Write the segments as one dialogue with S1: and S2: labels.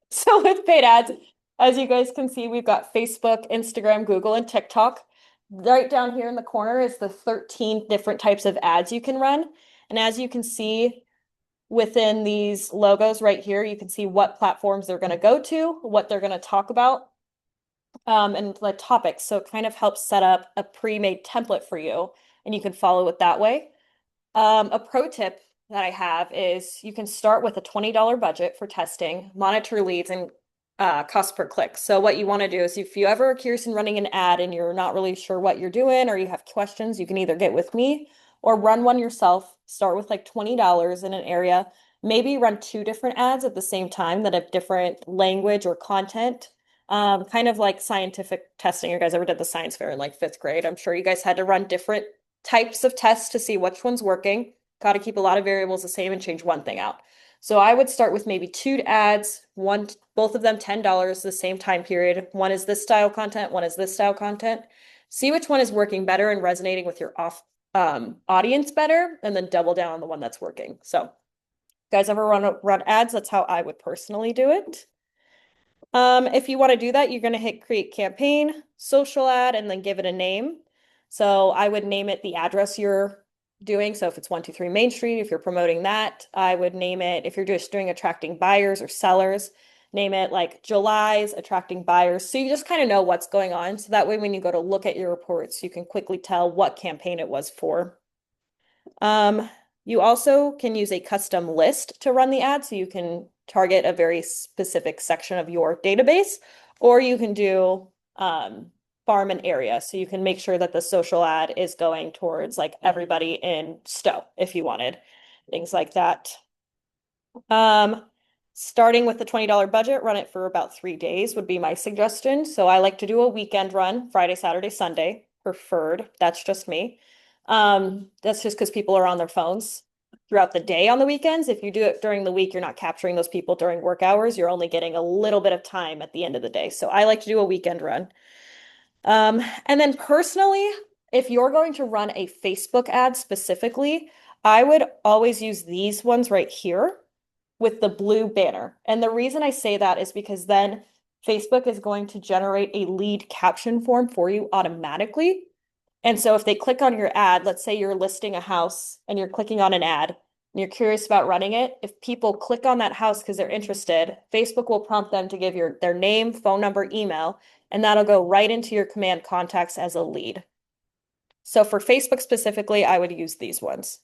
S1: So with paid ads, as you guys can see, we've got Facebook, Instagram, Google, and TikTok. Right down here in the corner is the 13 different types of ads you can run. And as you can see within these logos right here, you can see what platforms they're going to go to, what they're going to talk about, and the topics. So it kind of helps set up a pre-made template for you, and you can follow it that way. A pro tip that I have is you can start with a $20 budget for testing, monitor leads, and cost per click. So what you want to do is if you ever are curious in running an ad and you're not really sure what you're doing or you have questions, you can either get with me or run one yourself. Start with like $20 in an area. Maybe run two different ads at the same time that have different language or content. Kind of like scientific testing. You guys ever did the science fair in like fifth grade? I'm sure you guys had to run different types of tests to see which one's working. Got to keep a lot of variables the same and change one thing out. So I would start with maybe two ads, one, both of them $10, the same time period. One is this style content, one is this style content. See which one is working better and resonating with your audience better, and then double down on the one that's working. So, guys ever run ads? That's how I would personally do it. If you want to do that, you're going to hit create campaign, social ad, and then give it a name. So I would name it the address you're doing. So if it's 123 Main Street, if you're promoting that, I would name it, if you're just doing attracting buyers or sellers, name it like July's attracting buyers. So you just kind of know what's going on. So that way, when you go to look at your reports, you can quickly tell what campaign it was for. Um, you also can use a custom list to run the ad, so you can target a very specific section of your database, or you can do farm and area. So you can make sure that the social ad is going towards like everybody in Stowe if you wanted, things like that. Um, Starting with the $20 budget, run it for about 3 days would be my suggestion. So I like to do a weekend run, Friday, Saturday, Sunday, preferred. That's just me. That's just because people are on their phones throughout the day on the weekends. If you do it during the week, you're not capturing those people during work hours. You're only getting a little bit of time at the end of the day. So I like to do a weekend run. And then personally, if you're going to run a Facebook ad specifically, I would always use these ones right here with the blue banner. And the reason I say that is because then Facebook is going to generate a lead caption form for you automatically. And so if they click on your ad, let's say you're listing a house and you're clicking on an ad and you're curious about running it, if people click on that house because they're interested, Facebook will prompt them to give their name, phone number, email, and that'll go right into your command contacts as a lead. So for Facebook specifically, I would use these ones.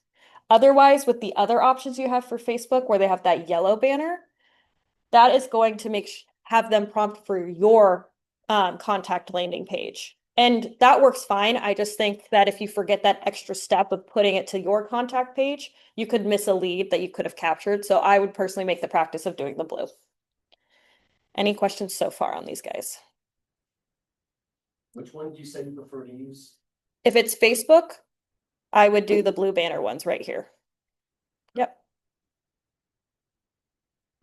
S1: Otherwise, with the other options you have for Facebook, where they have that yellow banner, that is going to have them prompt for your contact landing page. And that works fine. I just think that if you forget that extra step of putting it to your contact page, you could miss a lead that you could have captured. So I would personally make the practice of doing the blue. Any questions so far on these guys?
S2: Which one did you say you prefer to use?
S1: If it's Facebook, I would do the blue banner ones right here. Yep.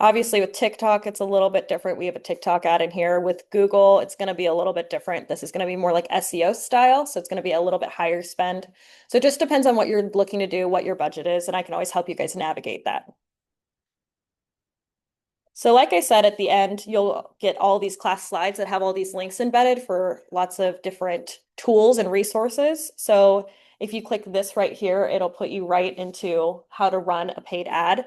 S1: Obviously, with TikTok, it's a little bit different. We have a TikTok ad in here. With Google, it's going to be a little bit different. This is going to be more like SEO style, so it's going to be a little bit higher spend. So it just depends on what you're looking to do, what your budget is, and I can always help you guys navigate that. So like I said, at the end, you'll get all these class slides that have all these links embedded for lots of different tools and resources. So if you click this right here, it'll put you right into how to run a paid ad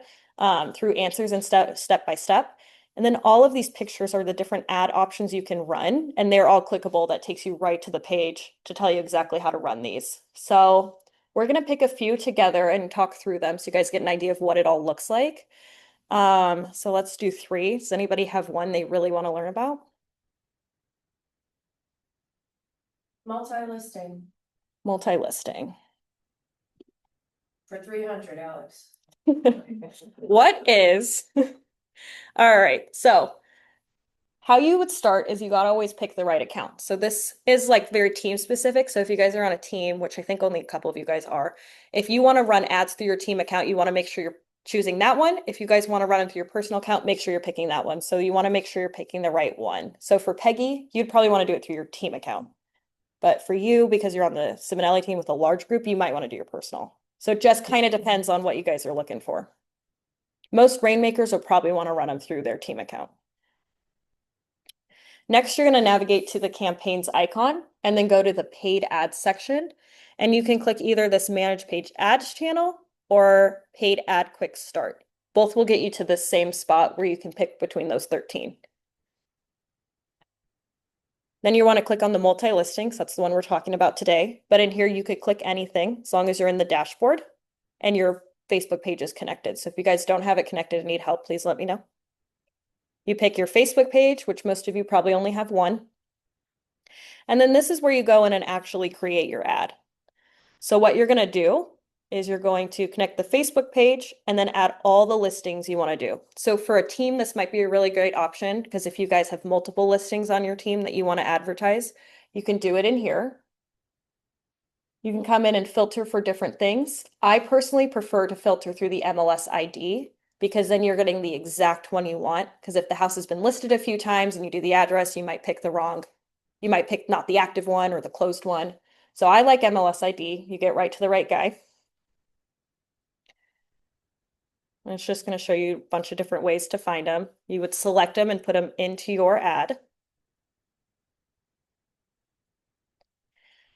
S1: through answers and step by step. And then all of these pictures are the different ad options you can run, and they're all clickable. That takes you right to the page to tell you exactly how to run these. So we're going to pick a few together and talk through them so you guys get an idea of what it all looks like. So let's do three. Does anybody have one they really want to learn about?
S3: Multi-listing
S1: Multi-listing.
S3: for 300, Alex.
S1: What is? All right. So how you would start is you got to always pick the right account. So this is like very team specific. So if you guys are on a team, which I think only a couple of you guys are, if you want to run ads through your team account, you want to make sure you're choosing that one. If you guys want to run them through your personal account, make sure you're picking that one. So you want to make sure you're picking the right one. So for Peggy, you'd probably want to do it through your team account. But for you, because you're on the Simonelli team with a large group, you might want to do your personal. So it just kind of depends on what you guys are looking for. Most rainmakers will probably want to run them through their team account. Next, you're going to navigate to the campaigns icon and then go to the paid ads section. And you can click either this manage page ads channel or paid ad quick start. Both will get you to the same spot where you can pick between those 13. Then you want to click on the multi-listings. That's the one we're talking about today. But in here, you could click anything as long as you're in the dashboard and your Facebook page is connected. So if you guys don't have it connected and need help, please let me know. You pick your Facebook page, which most of you probably only have one. And then this is where you go in and actually create your ad. So what you're going to do is you're going to connect the Facebook page and then add all the listings you want to do. So for a team, this might be a really great option because if you guys have multiple listings on your team that you want to advertise, you can do it in here. You can come in and filter for different things. I personally prefer to filter through the MLS ID because then you're getting the exact one you want. Because if the house has been listed a few times and you do the address, you might pick the wrong. You might pick not the active one or the closed one. So I like MLS ID. You get right to the right guy. And it's just going to show you a bunch of different ways to find them. You would select them and put them into your ad.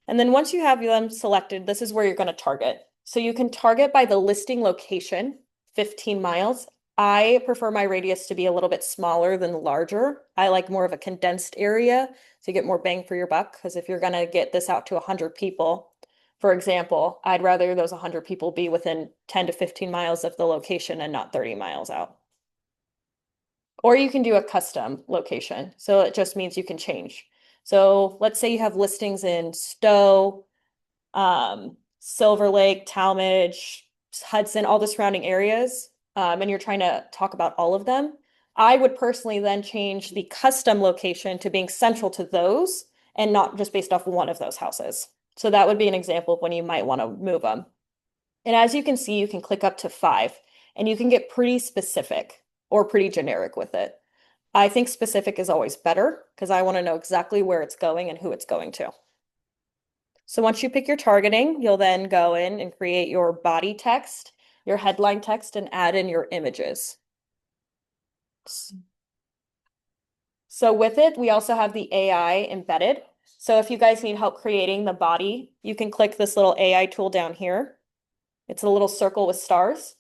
S1: And then once you have them selected, this is where you're going to target. So you can target by the listing location, 15 miles. I prefer my radius to be a little bit smaller than larger. I like more of a condensed area to get more bang for your buck. Because if you're going to get this out to 100 people, for example, I'd rather those 100 people be within 10 to 15 miles of the location and not 30 miles out. Or you can do a custom location. So it just means you can change. So let's say you have listings in Stowe, Silver Lake, Talmadge, Hudson, all the surrounding areas, and you're trying to talk about all of them. I would personally then change the custom location to being central to those and not just based off one of those houses. So that would be an example of when you might want to move them. And as you can see, you can click up to 5 and you can get pretty specific or pretty generic with it. I think specific is always better because I want to know exactly where it's going and who it's going to. So once you pick your targeting, you'll then go in and create your body text, your headline text, and add in your images. So with it, we also have the AI embedded. So if you guys need help creating the body, you can click this little AI tool down here. It's a little circle with stars,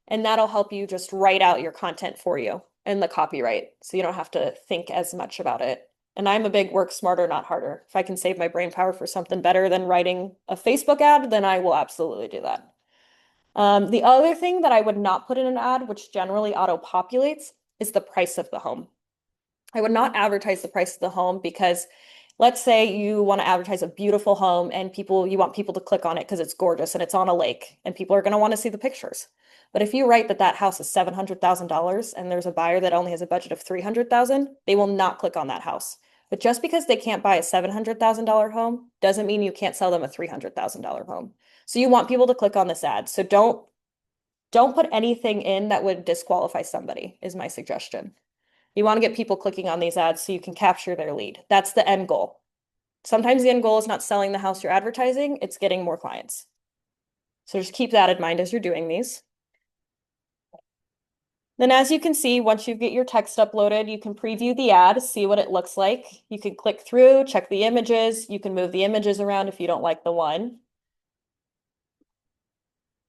S1: and that'll help you just write out your content for you and the copyright. So you don't have to think as much about it. And I'm a big work smarter, not harder. If I can save my brain power for something better than writing a Facebook ad, then I will absolutely do that. The other thing that I would not put in an ad, which generally auto-populates, is the price of the home. I would not advertise the price of the home because let's say you want to advertise a beautiful home and you want people to click on it because it's gorgeous and it's on a lake and people are going to want to see the pictures. But if you write that that house is $700,000 and there's a buyer that only has a budget of $300,000, they will not click on that house. But just because they can't buy a $700,000 home doesn't mean you can't sell them a $300,000 home. So you want people to click on this ad. So don't put anything in that would disqualify somebody, is my suggestion. You want to get people clicking on these ads so you can capture their lead. That's the end goal. Sometimes the end goal is not selling the house you're advertising, it's getting more clients. So just keep that in mind as you're doing these. Then as you can see, once you get your text uploaded, you can preview the ad, see what it looks like. You can click through, check the images. You can move the images around if you don't like the one.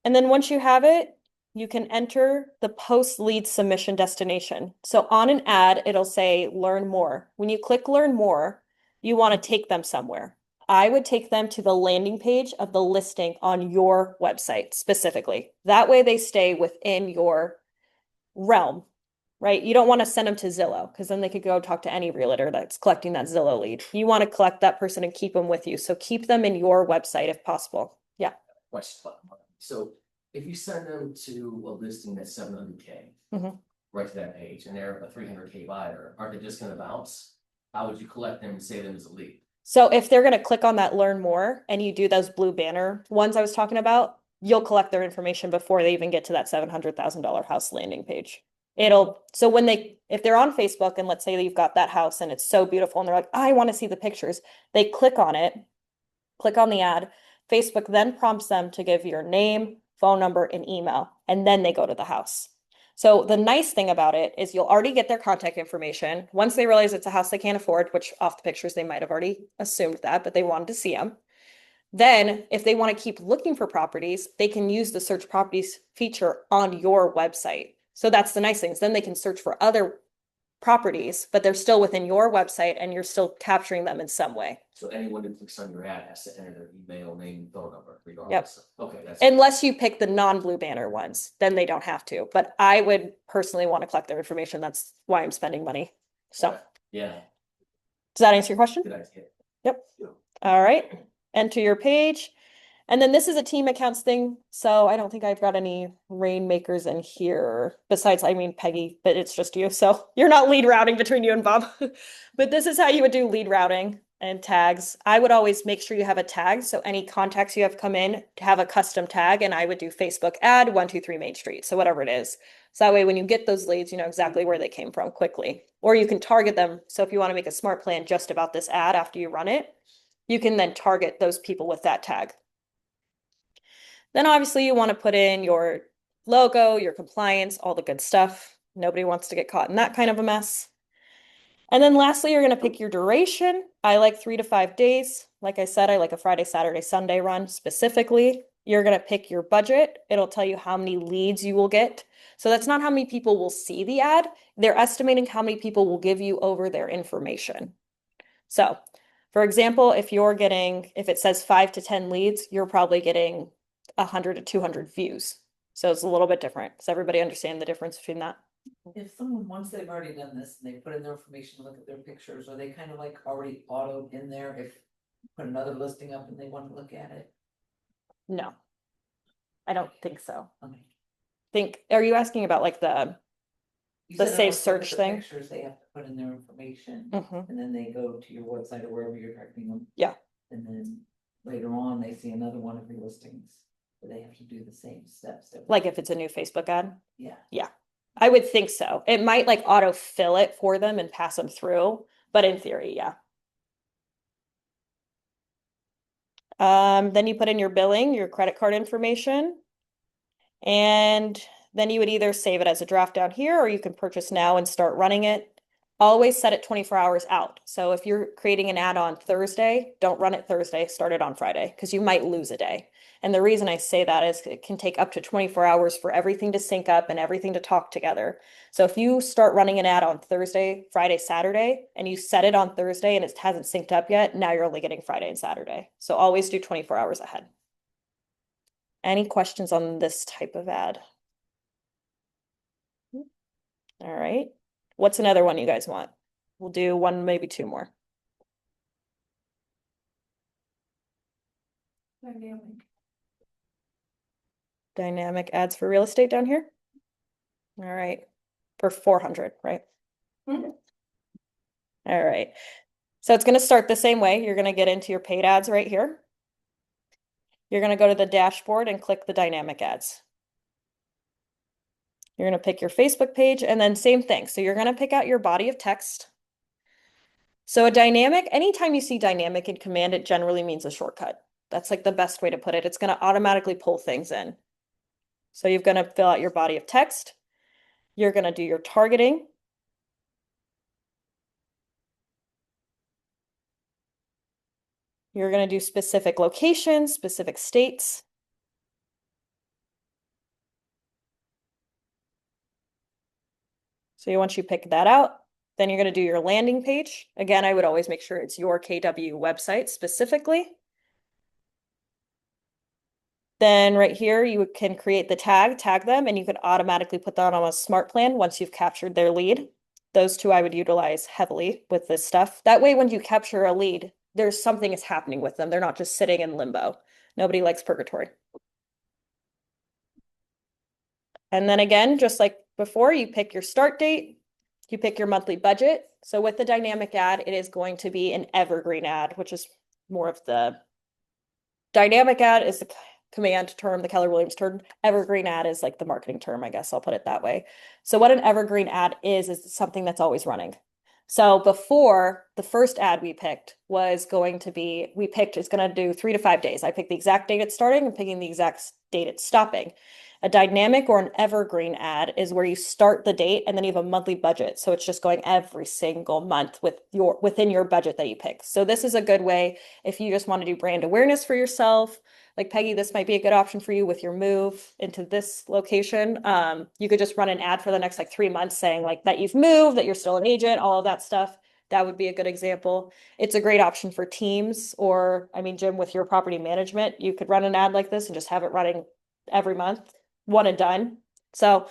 S1: And then once you have it, you can enter the post lead submission destination. So on an ad, it'll say learn more. When you click learn more, you want to take them somewhere. I would take them to the landing page of the listing on your website specifically. That way they stay within your realm, right? You don't want to send them to Zillow because then they could go talk to any realtor that's collecting that Zillow lead. You want to collect that person and keep them with you. So keep them in your website if possible. Yeah.
S2: Question. So if you send them to a listing that's 700K,
S1: Mhm.
S2: right to that page, and they're a 300K buyer, aren't they just gonna bounce? How would you collect them and save them as a lead?
S1: So if they're going to click on that learn more and you do those blue banner ones I was talking about, you'll collect their information before they even get to that $700,000 house landing page. So if they're on Facebook and let's say that you've got that house and it's so beautiful and they're like, I want to see the pictures, they click on it, click on the ad. Facebook then prompts them to give your name, phone number, and email, and then they go to the house. So the nice thing about it is you'll already get their contact information. Once they realize it's a house they can't afford, which off the pictures they might have already assumed that, but they wanted to see them. Then, if they want to keep looking for properties, they can use the search properties feature on your website. So that's the nice thing is then they can search for other properties, but they're still within your website and you're still capturing them in some way.
S2: So anyone who clicks on your ad has to enter their email, name, phone number, regardless. Okay, that's.
S1: Unless you pick the non-blue banner ones, then they don't have to. But I would personally want to collect their information. That's why I'm spending money. So,
S2: Yeah,
S1: does that answer your question?
S2: good idea.
S1: Yep. All right. Enter your page. And then this is a team accounts thing. So I don't think I've got any rainmakers in here besides, I mean, Peggy, but it's just you. So you're not lead routing between you and Bob. But this is how you would do lead routing and tags. I would always make sure you have a tag. So any contacts you have come in to have a custom tag. And I would do Facebook ad 123 Main Street. So whatever it is. So that way, when you get those leads, you know exactly where they came from quickly. Or you can target them. So if you want to make a smart plan just about this ad after you run it, you can then target those people with that tag. Then obviously you want to put in your logo, your compliance, all the good stuff. Nobody wants to get caught in that kind of a mess. And then lastly, you're going to pick your duration. I like 3 to 5 days. Like I said, I like a Friday, Saturday, Sunday run specifically. You're going to pick your budget. It'll tell you how many leads you will get. So that's not how many people will see the ad. They're estimating how many people will give you over their information. So for example, if it says 5 to 10 leads, you're probably getting 100 to 200 views. So it's a little bit different. Does everybody understand the difference between that?
S4: If someone, once they've already done this and they put in their information, look at their pictures, are they kind of like already autoed in there if put another listing up and they want to look at it?
S1: No, I don't think so.
S4: Okay.
S1: Are you asking about like the
S4: You
S1: The
S4: said
S1: safe
S4: once they look
S1: search
S4: at the
S1: thing?
S4: Pictures, they have to put in their information
S1: Mhm.
S4: and then they go to your website or wherever you're directing them.
S1: Yeah.
S4: And then later on, they see another one of your listings, but they have to do the same steps.
S1: Like if it's a new Facebook ad?
S4: Yeah.
S1: I would think so. It might like autofill it for them and pass them through, but in theory, yeah. Then you put in your billing, your credit card information, and then you would either save it as a draft down here or you can purchase now and start running it. Always set it 24 hours out. So if you're creating an ad on Thursday, don't run it Thursday, start it on Friday because you might lose a day. And the reason I say that is it can take up to 24 hours for everything to sync up and everything to talk together. So if you start running an ad on Thursday, Friday, Saturday, and you set it on Thursday and it hasn't synced up yet, now you're only getting Friday and Saturday. So always do 24 hours ahead. Any questions on this type of ad? All right. What's another one you guys want? We'll do one, maybe two more. Dynamic ads for real estate down here. All right. For 400, right?
S3: Mhm.
S1: All right. So it's going to start the same way. You're going to get into your paid ads right here. You're going to go to the dashboard and click the dynamic ads. You're going to pick your Facebook page and then same thing. So you're going to pick out your body of text. So a dynamic, anytime you see dynamic in command, it generally means a shortcut. That's like the best way to put it. It's going to automatically pull things in. So you're going to fill out your body of text. You're going to do your targeting. You're going to do specific locations, specific states. So once you pick that out, then you're going to do your landing page. Again, I would always make sure it's your KW website specifically. Then right here, you can create the tag them, and you can automatically put that on a smart plan once you've captured their lead. Those two I would utilize heavily with this stuff. That way, when you capture a lead, there's something is happening with them. They're not just sitting in limbo. Nobody likes purgatory. And then again, just like before, you pick your start date, you pick your monthly budget. So with the dynamic ad, it is going to be an evergreen ad, which is more of the dynamic ad is the command term, the Keller Williams term. Evergreen ad is like the marketing term, I guess I'll put it that way. So what an evergreen ad is something that's always running. So before, the first ad we picked was going to be, it's going to do 3 to 5 days. I picked the exact date it's starting and picking the exact date it's stopping. A dynamic or an evergreen ad is where you start the date and then you have a monthly budget. So it's just going every single month within your budget that you pick. So this is a good way if you just want to do brand awareness for yourself. Like Peggy, this might be a good option for you with your move into this location. You could just run an ad for the next like 3 months saying like that you've moved, that you're still an agent, all of that stuff. That would be a good example. It's a great option for teams, or I mean, Jim, with your property management, you could run an ad like this and just have it running every month, one and done. So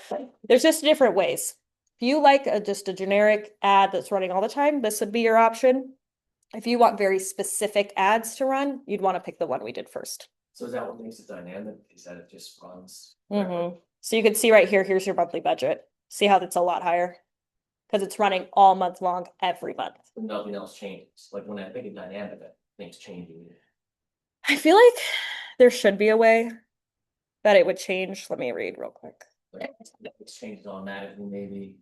S1: there's just different ways. If you like just a generic ad that's running all the time, this would be your option. If you want very specific ads to run, you'd want to pick the one we did first.
S2: So is that what makes it dynamic? Is that it just runs?
S1: So you can see right here, here's your monthly budget. See how that's a lot higher? Because it's running all month long, every month.
S2: Nothing else changes. Like when I think of dynamic, things changing.
S1: I feel like there should be a way that it would change. Let me read real quick.
S2: Like, it changes automatically, maybe.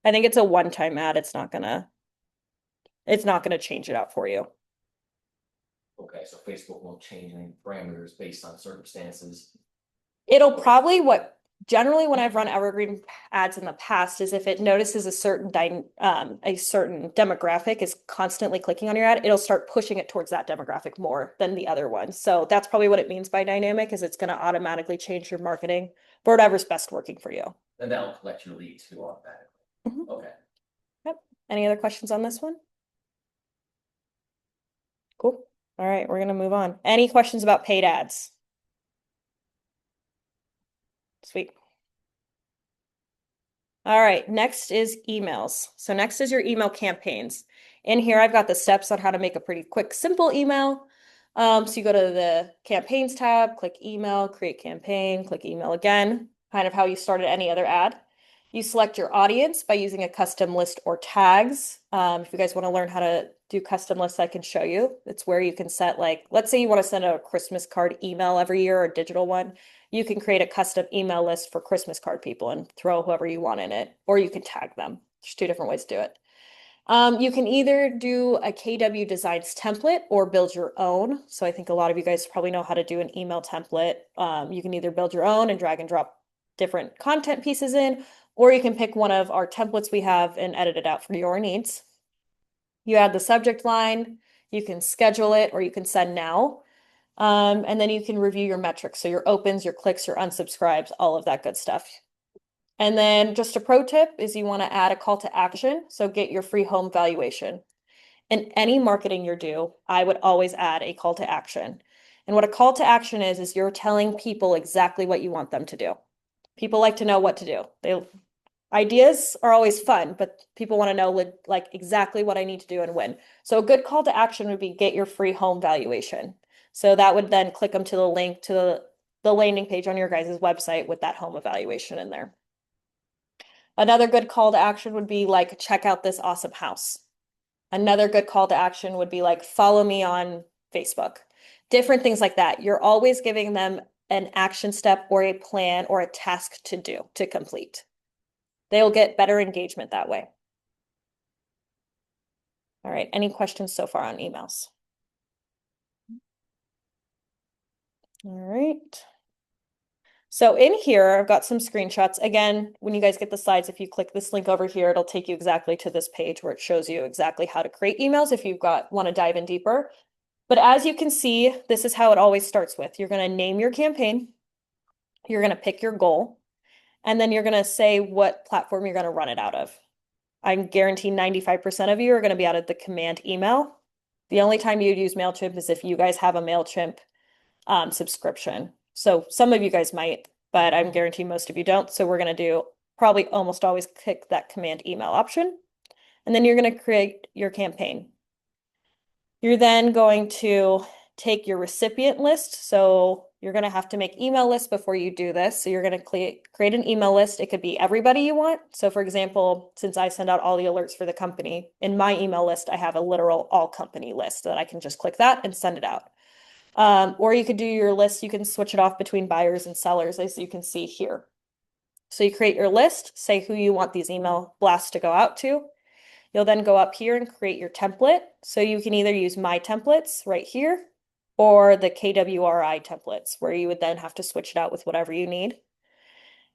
S1: I think it's a one-time ad. It's not gonna change it out for you.
S2: Okay, so Facebook won't change any parameters based on circumstances.
S1: It'll probably generally when I've run evergreen ads in the past is if it notices a certain demographic is constantly clicking on your ad, it'll start pushing it towards that demographic more than the other one. So that's probably what it means by dynamic, is it's going to automatically change your marketing for whatever's best working for you.
S2: And that'll collect your leads too automatically. Okay.
S1: Yep. Any other questions on this one? Cool. All right, we're gonna move on. Any questions about paid ads? Sweet. All right, next is emails. So next is your email campaigns. In here, I've got the steps on how to make a pretty quick, simple email. So you go to the campaigns tab, click email, create campaign, click email again, kind of how you started any other ad. You select your audience by using a custom list or tags. If you guys want to learn how to do custom lists, I can show you. It's where you can set, like, let's say you want to send a Christmas card email every year or a digital one. You can create a custom email list for Christmas card people and throw whoever you want in it, or you can tag them. There's two different ways to do it. You can either do a KW Designs template or build your own. So I think a lot of you guys probably know how to do an email template. You can either build your own and drag and drop different content pieces in, or you can pick one of our templates we have and edit it out for your needs. You add the subject line, you can schedule it, or you can send now. And then you can review your metrics. So your opens, your clicks, your unsubscribes, all of that good stuff. And then just a pro tip is you want to add a call to action. So get your free home valuation. In any marketing you do, I would always add a call to action. And what a call to action is you're telling people exactly what you want them to do. People like to know what to do. Ideas are always fun, but people want to know like exactly what I need to do and when. So a good call to action would be get your free home valuation. So that would then click them to the link to the landing page on your guys' website with that home evaluation in there. Another good call to action would be like, check out this awesome house. Another good call to action would be like, follow me on Facebook. Different things like that. You're always giving them an action step or a plan or a task to do, to complete. They'll get better engagement that way. All right, any questions so far on emails? All right. So in here, I've got some screenshots. Again, when you guys get the slides, if you click this link over here, it'll take you exactly to this page where it shows you exactly how to create emails if you've want to dive in deeper. But as you can see, this is how it always starts with. You're going to name your campaign. You're going to pick your goal. And then you're going to say what platform you're going to run it out of. I'm guaranteeing 95% of you are going to be out of the command email. The only time you'd use MailChimp is if you guys have a MailChimp subscription. So some of you guys might, but I'm guaranteeing most of you don't. So we're going to do probably almost always click that command email option. And then you're going to create your campaign. You're then going to take your recipient list. So you're going to have to make email lists before you do this. So you're going to create an email list. It could be everybody you want. So for example, since I send out all the alerts for the company, in my email list, I have a literal all company list that I can just click that and send it out. Or you could do your list, you can switch it off between buyers and sellers, as you can see here. So you create your list, say who you want these email blasts to go out to. You'll then go up here and create your template. So you can either use my templates right here or the KWRI templates, where you would then have to switch it out with whatever you need.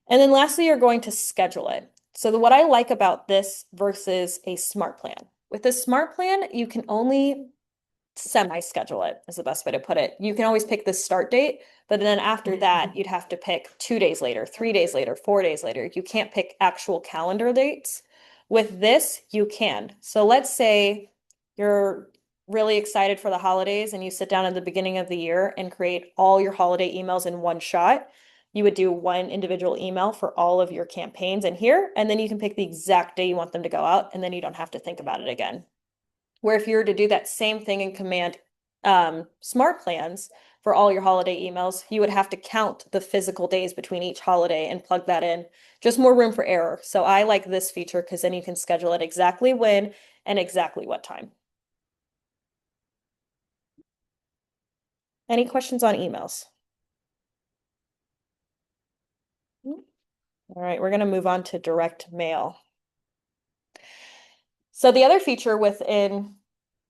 S1: And then lastly, you're going to schedule it. So what I like about this versus a smart plan. With a smart plan, you can only semi-schedule it, is the best way to put it. You can always pick the start date, but then after that, you'd have to pick 2 days later, 3 days later, 4 days later. You can't pick actual calendar dates. With this, you can. So let's say you're really excited for the holidays and you sit down at the beginning of the year and create all your holiday emails in one shot. You would do one individual email for all of your campaigns in here, and then you can pick the exact day you want them to go out, and then you don't have to think about it again. Where if you were to do that same thing in Command Smart Plans for all your holiday emails, you would have to count the physical days between each holiday and plug that in. Just more room for error. So I like this feature because then you can schedule it exactly when and exactly what time. Any questions on emails? All right, we're going to move on to direct mail. So the other feature within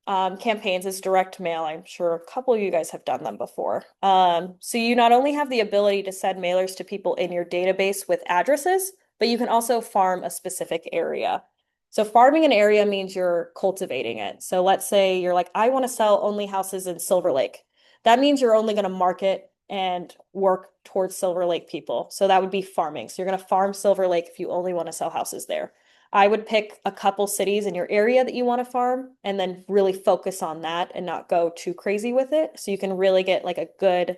S1: campaigns is direct mail. I'm sure a couple of you guys have done them before. So you not only have the ability to send mailers to people in your database with addresses, but you can also farm a specific area. So farming an area means you're cultivating it. So let's say you're like, I want to sell only houses in Silver Lake. That means you're only going to market and work towards Silver Lake people. So that would be farming. So you're going to farm Silver Lake if you only want to sell houses there. I would pick a couple cities in your area that you want to farm and then really focus on that and not go too crazy with it. So you can really get like a good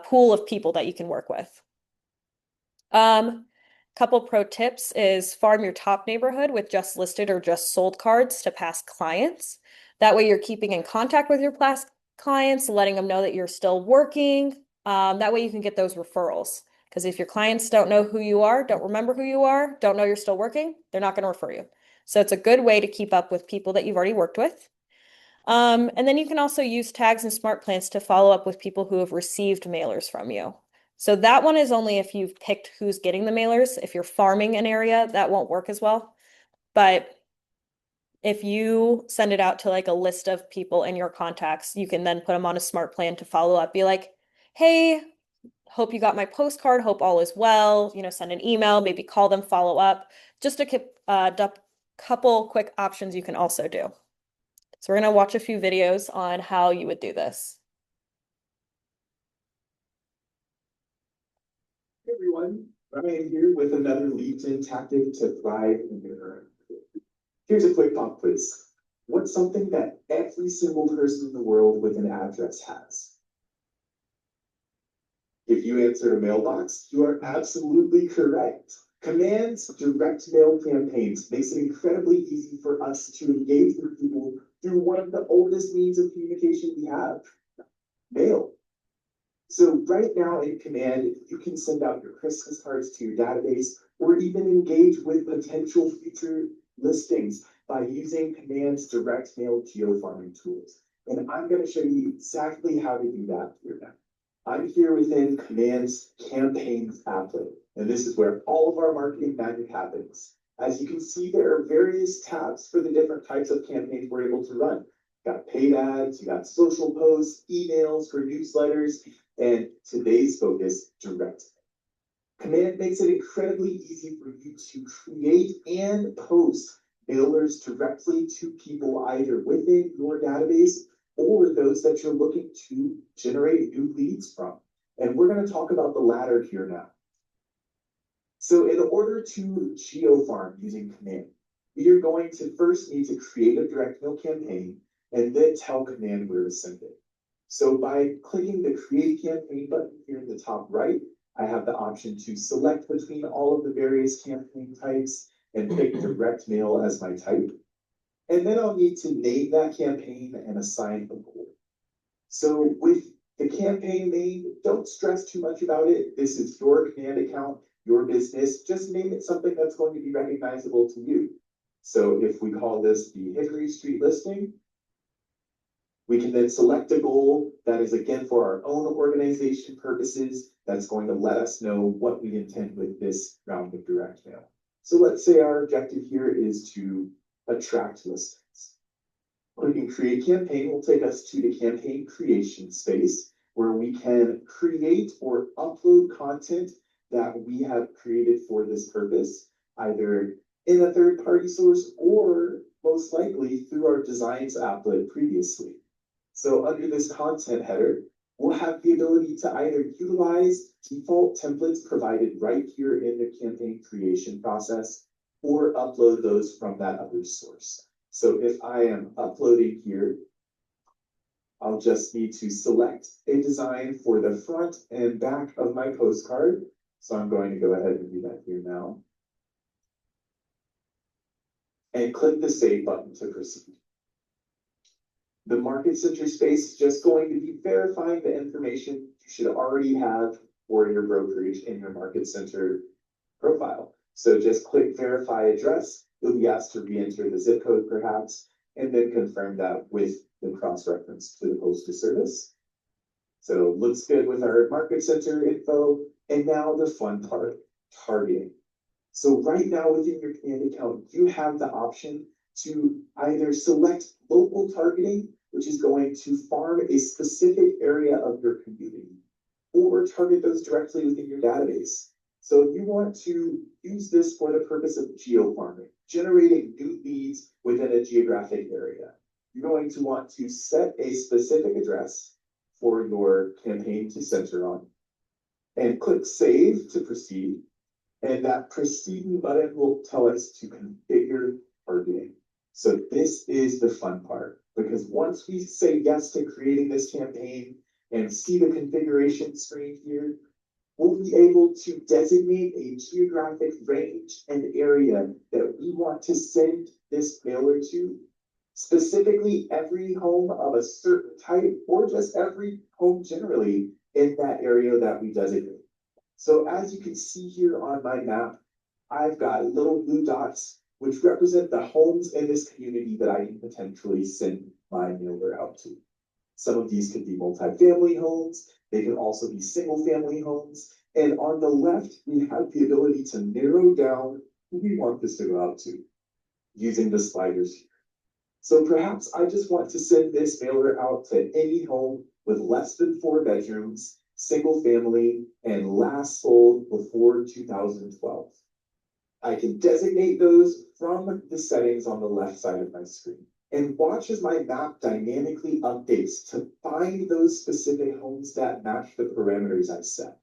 S1: pool of people that you can work with. Couple pro tips is farm your top neighborhood with just listed or just sold cards to past clients. That way you're keeping in contact with your past clients, letting them know that you're still working. That way you can get those referrals. Because if your clients don't know who you are, don't remember who you are, don't know you're still working, they're not going to refer you. So it's a good way to keep up with people that you've already worked with. And then you can also use tags and smart plans to follow up with people who have received mailers from you. So that one is only if you've picked who's getting the mailers. If you're farming an area, that won't work as well. But if you send it out to like a list of people in your contacts, you can then put them on a smart plan to follow up. Be like, hey, hope you got my postcard, hope all is well, send an email, maybe call them, follow up. Just a couple quick options you can also do. So we're going to watch a few videos on how you would do this.
S5: Hey everyone, Ryan here with another lead gen tactic to thrive in your current. Here's a quick pop quiz. What's something that every single person in the world with an address has? If you answered a mailbox, you are absolutely correct. Command's direct mail campaigns makes it incredibly easy for us to engage with people through one of the oldest means of communication we have, mail. So right now in Command, you can send out your Christmas cards to your database or even engage with potential future listings by using Command's direct mail geofarming tools. And I'm going to show you exactly how to do that here now. I'm here within Command's campaigns applet, and this is where all of our marketing magic happens. As you can see, there are various tabs for the different types of campaigns we're able to run. You got paid ads, you got social posts, emails for newsletters, and today's focus, direct. Command makes it incredibly easy for you to create and post mailers directly to people either within your database or those that you're looking to generate new leads from. And we're going to talk about the latter here now. So in order to geofarm using Command, we are going to first need to create a direct mail campaign and then tell Command where to send it. So by clicking the Create Campaign button here in the top right, I have the option to select between all of the various campaign types and pick direct mail as my type. And then I'll need to name that campaign and assign a goal. So with the campaign name, don't stress too much about it. This is your Command account, your business. Just name it something that's going to be recognizable to you. So if we call this the Hickory Street listing, We can then select a goal that is again for our own organization purposes, that's going to let us know what we intend with this round of direct mail. So let's say our objective here is to attract listings. Clicking create campaign will take us to the campaign creation space where we can create or upload content that we have created for this purpose, either in a third-party source or most likely through our designs applet previously. So under this content header, we'll have the ability to either utilize default templates provided right here in the campaign creation process or upload those from that other source. So if I am uploading here, I'll just need to select a design for the front and back of my postcard. So I'm going to go ahead and do that here now. And click the save button to proceed. The market center space is just going to be verifying the information you should already have for your brokerage in your market center profile. So just click verify address. You'll be asked to re-enter the zip code perhaps, and then confirm that with the cross-reference to the postal service. So looks good with our market center info. And now the fun part, targeting. So right now within your command account, you have the option to either select local targeting, which is going to farm a specific area of your community, or target those directly within your database. So if you want to use this for the purpose of geofarming, generating new leads within a geographic area, you're going to want to set a specific address for your campaign to center on and click save to proceed. And that proceeding button will tell us to configure targeting. So this is the fun part, because once we say yes to creating this campaign and see the configuration screen here, we'll be able to designate a geographic range and area that we want to send this mailer to, specifically every home of a certain type or just every home generally in that area that we designate. So as you can see here on my map, I've got little blue dots, which represent the homes in this community that I can potentially send my mailer out to. Some of these could be multifamily homes. They can also be single family homes. And on the left, we have the ability to narrow down who we want this to go out to using the sliders here. So perhaps I just want to send this mailer out to any home with less than 4 bedrooms, single family, and last sold before 2012. I can designate those from the settings on the left side of my screen. And watch as my map dynamically updates to find those specific homes that match the parameters I set.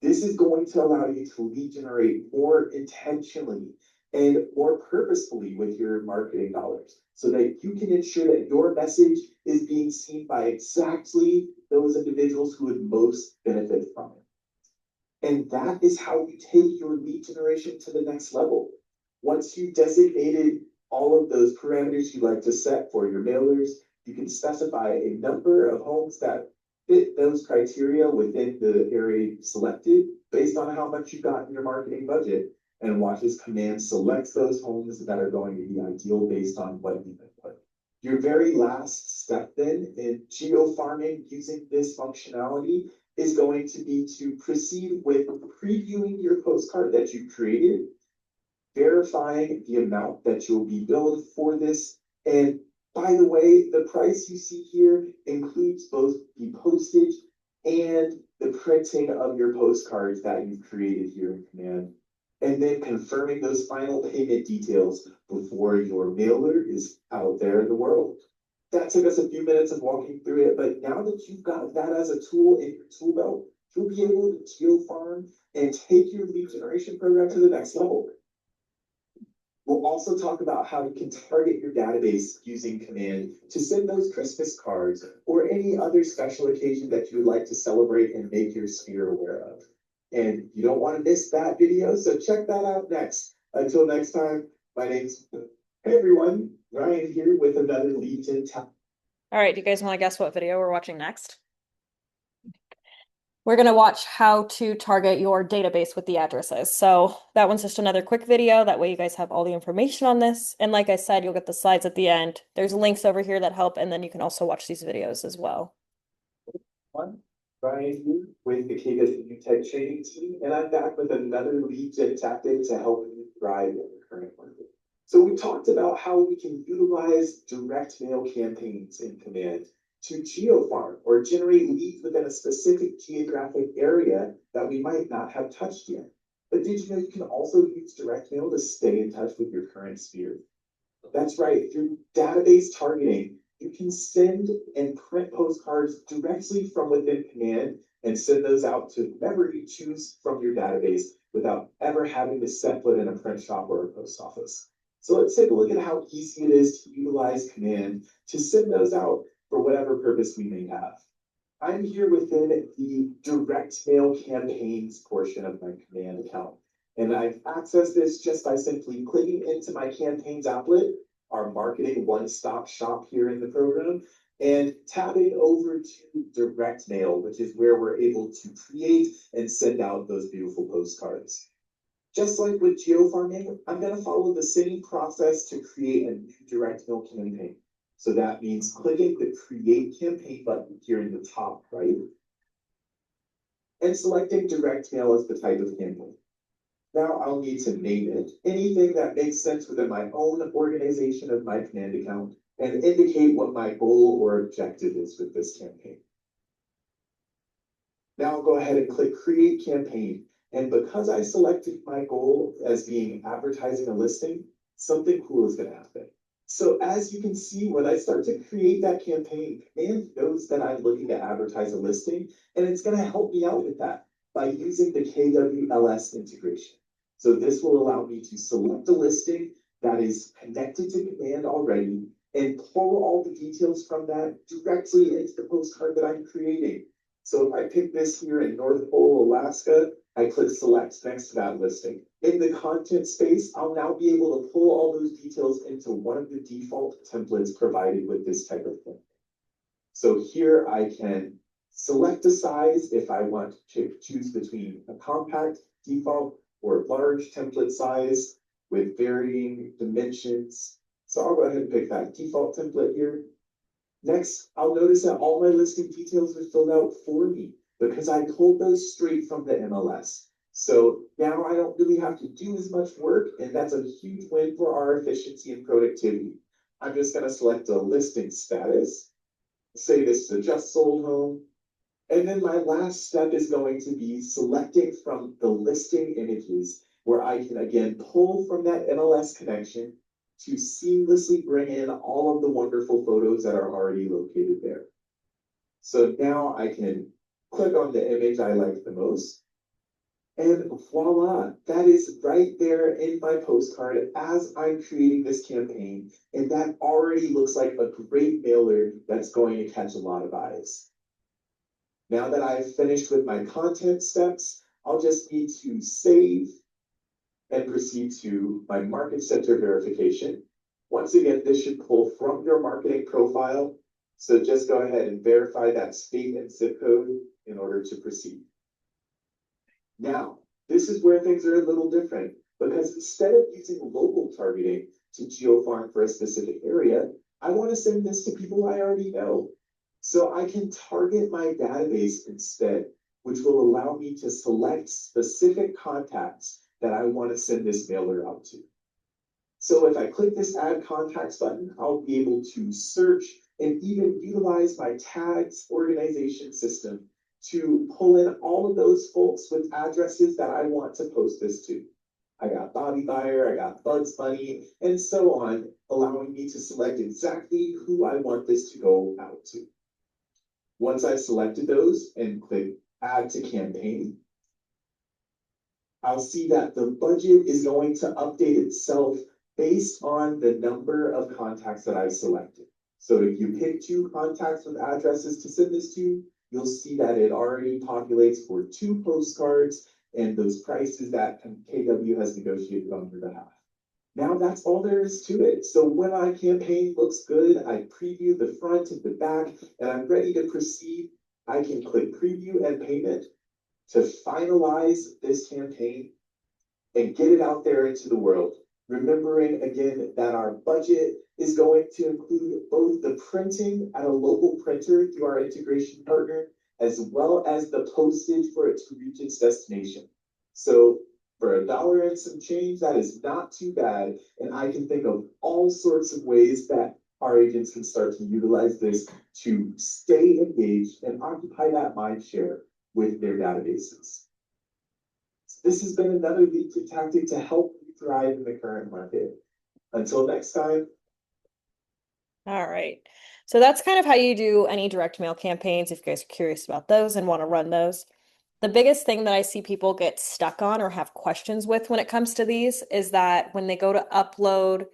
S5: This is going to allow you to lead generate more intentionally and more purposefully with your marketing dollars so that you can ensure that your message is being seen by exactly those individuals who would most benefit from it. And that is how you take your lead generation to the next level. Once you've designated all of those parameters you'd like to set for your mailers, you can specify a number of homes that fit those criteria within the area selected based on how much you got in your marketing budget, and watch as command selects those homes that are going to be ideal based on what you've input. Your very last step then in geo-farming using this functionality is going to be to proceed with previewing your postcard that you created, verifying the amount that you'll be billed for this. And by the way, the price you see here includes both the postage and the printing of your postcards that you've created here in Command, and then confirming those final payment details before your mailer is out there in the world. That took us a few minutes of walking through it, but now that you've got that as a tool in your tool belt, you'll be able to geo-farm and take your lead generation program to the next level. We'll also talk about how you can target your database using Command to send those Christmas cards or any other special occasion that you would like to celebrate and make your sphere aware of. And you don't want to miss that video, so check that out next. Until next time, my name's, hey everyone, Ryan here with another Lead Gen Tap.
S1: All right, do you guys want to guess what video we're watching next? we're going to watch how to target your database with the addresses. So that one's just another quick video. That way you guys have all the information on this. And like I said, you'll get the slides at the end. There's links over here that help, and then you can also watch these videos as well.
S5: Brian here with the KW Tech Training Team, and I'm back with another lead gen tactic to help you thrive in the current market. So we talked about how we can utilize direct mail campaigns in Command to geofarm or generate leads within a specific geographic area that we might not have touched yet. But did you know you can also use direct mail to stay in touch with your current sphere? That's right, through database targeting, you can send and print postcards directly from within Command and send those out to whomever you choose from your database without ever having to set foot in a print shop or a post office. So let's take a look at how easy it is to utilize Command to send those out for whatever purpose we may have. I'm here within the direct mail campaigns portion of my Command account. And I've accessed this just by simply clicking into my campaigns applet, our marketing one-stop shop here in the program, and tabbing over to direct mail, which is where we're able to create and send out those beautiful postcards. Just like with geofarming, I'm going to follow the same process to create a new direct mail campaign. So that means clicking the Create Campaign button here in the top right, and selecting direct mail as the type of campaign. Now I'll need to name it anything that makes sense within my own organization of my Command account and indicate what my goal or objective is with this campaign. Now I'll go ahead and click Create Campaign. And because I selected my goal as being advertising a listing, something cool is going to happen. So as you can see, when I start to create that campaign, Command knows that I'm looking to advertise a listing, and it's going to help me out with that by using the KWLS integration. So this will allow me to select a listing that is connected to Command already and pull all the details from that directly into the postcard that I'm creating. So if I pick this here in North Pole, Alaska, I click select next to that listing. In the content space, I'll now be able to pull all those details into one of the default templates provided with this type of thing. So here I can select a size if I want to choose between a compact default or large template size with varying dimensions. So I'll go ahead and pick that default template here. Next, I'll notice that all my listing details are filled out for me because I pulled those straight from the MLS. So now I don't really have to do as much work, and that's a huge win for our efficiency and productivity. I'm just going to select a listing status, say this is a just sold home, and then my last step is going to be selecting from the listing images where I can again pull from that MLS connection to seamlessly bring in all of the wonderful photos that are already located there. So now I can click on the image I like the most, and voila, that is right there in my postcard as I'm creating this campaign, and that already looks like a great mailer that's going to catch a lot of eyes. Now that I've finished with my content steps, I'll just need to save and proceed to my market center verification. Once again, this should pull from your marketing profile. So just go ahead and verify that state and zip code in order to proceed. Now, this is where things are a little different because instead of using local targeting to geofarm for a specific area, I want to send this to people I already know. So I can target my database instead, which will allow me to select specific contacts that I want to send this mailer out to. So if I click this Add Contacts button, I'll be able to search and even utilize my tags organization system to pull in all of those folks with addresses that I want to post this to. I got Bobby Buyer, I got Bugs Bunny, and so on, allowing me to select exactly who I want this to go out to. Once I've selected those and click Add to Campaign, I'll see that the budget is going to update itself based on the number of contacts that I've selected. So if you pick 2 contacts with addresses to send this to, you'll see that it already populates for 2 postcards and those prices that KW has negotiated on your behalf. Now that's all there is to it. So when my campaign looks good, I preview the front and the back, and I'm ready to proceed. I can click Preview and Payment, to finalize this campaign and get it out there into the world. Remembering again that our budget is going to include both the printing at a local printer through our integration partner, as well as the postage for it to reach its destination. So for $1 and some change, that is not too bad. And I can think of all sorts of ways that our agents can start to utilize this to stay engaged and occupy that mind share with their databases. This has been another lead tactic to help you thrive in the current market. Until next time.
S1: All right. So that's kind of how you do any direct mail campaigns if you guys are curious about those and want to run those. The biggest thing that I see people get stuck on or have questions with when it comes to these is that when they go to upload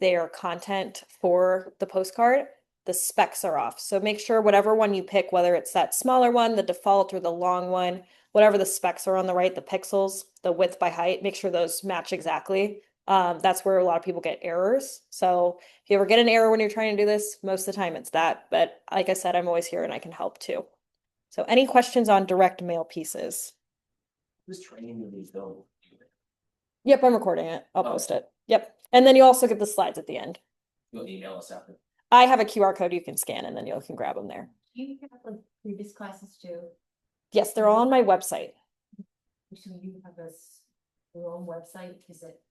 S1: their content for the postcard, the specs are off. So make sure whatever one you pick, whether it's that smaller one, the default, or the long one, whatever the specs are on the right, the pixels, the width by height, make sure those match exactly. That's where a lot of people get errors. So if you ever get an error when you're trying to do this, most of the time it's that. But like I said, I'm always here and I can help too. So any questions on direct mail pieces?
S2: Who's training these go?
S1: Yep, I'm recording it. I'll
S2: Oh.
S1: post it. Yep. And then you also get the slides at the end.
S2: You'll email us after.
S1: I have a QR code you can scan and then you can grab them there.
S3: You have like previous classes too,
S1: Yes, they're all on my website.
S3: so you have your own website, is it?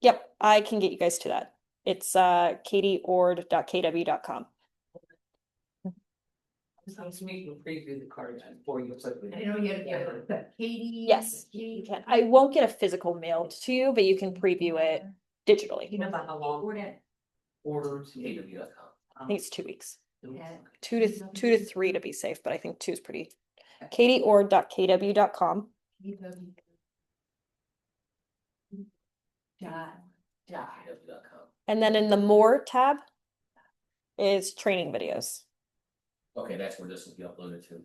S1: Yep, I can get you guys to that. It's katieord.kw.com.
S4: Sounds to me you can preview the cards before you put it.
S3: I know you have, but Katie.
S1: Yes, you can. I won't get a physical mailed to you, but you can preview it digitally.
S4: You know about how long orders?
S2: KW.com.
S1: I think it's 2 weeks.
S3: Yeah.
S1: 2 to 3 to be safe, but I think 2 is pretty. katieord.kw.com.
S2: KW.com.
S1: And then in the More tab is training videos.
S2: Okay, that's where this will be uploaded to.